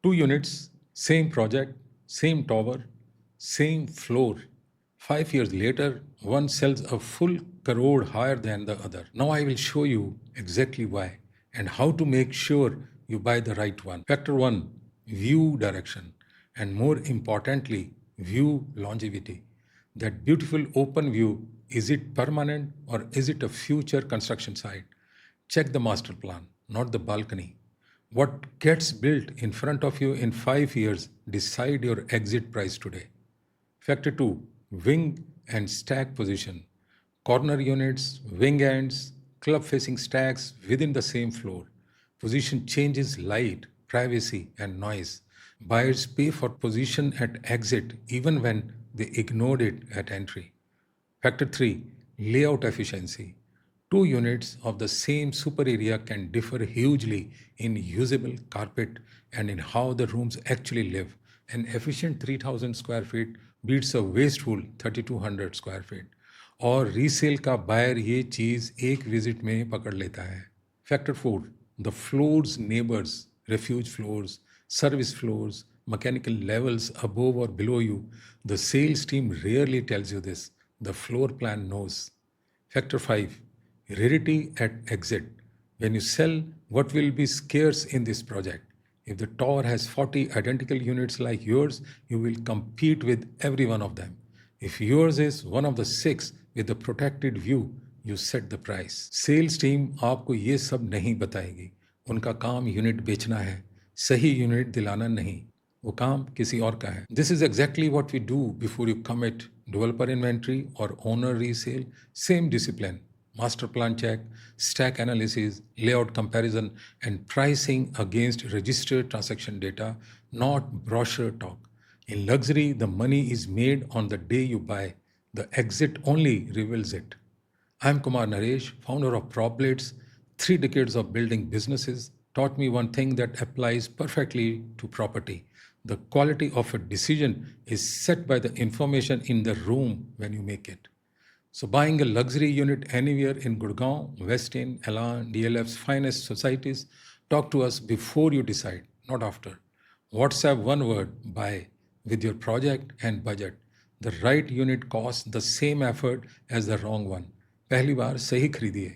Two units, same project, same tower, same floor. 5 years later, one sells a full crore higher than the other. Now I will show you exactly why and how to make sure you buy the right one. Factor 1, view direction, and more importantly, view longevity. That beautiful open view, is it permanent or is it a future construction site? Check the master plan, not the balcony. What gets built in front of you in 5 years decide your exit price today. Factor 2, wing and stack position. Corner units, wing ends, club facing stacks within the same floor. Position changes light, privacy, and noise. Buyers pay for position at exit even when they ignored it at entry. Factor 3, layout efficiency. Two units of the same super area can differ hugely in usable carpet and in how the rooms actually live. An efficient 3000 square feet beats a wasteful 3200 square feet. और resale का buyer ये चीज़ एक visit में पकड़ लेता है. Factor 4, the floors neighbors, refuge floors, service floors, mechanical levels above or below you. The sales team rarely tells you this. The floor plan knows. Factor 5, rarity at exit. When you sell, what will be scarce in this project? If the tower has 40 identical units like yours, you will compete with every one of them. If yours is one of the 6 with the protected view, you set the price. Sales team आपको ये सब नहीं बताएगी. उनका काम unit बेचना है, सही यूनिट दिलाना नहीं. वो काम किसी और का है. This is exactly what we do before you commit. Developer inventory or owner resale, same discipline. Master plan check, stack analysis, layout comparison, and pricing against registered transaction data, not brochure talk. In luxury, the money is made on the day you buy. The exit only reveals it. I'm Kumar Naresh, founder of Propblitz. 3 decades of building businesses taught me one thing that applies perfectly to property. The quality of a decision is set by the information in the room when you make it. So buying a luxury unit anywhere in Gurgaon, Westin, Elan, DLF's finest societies, talk to us before you decide, not after. WhatsApp one word, buy, with your project and budget. The right unit costs the same effort as the wrong one. पहली बार सही खरीदिए.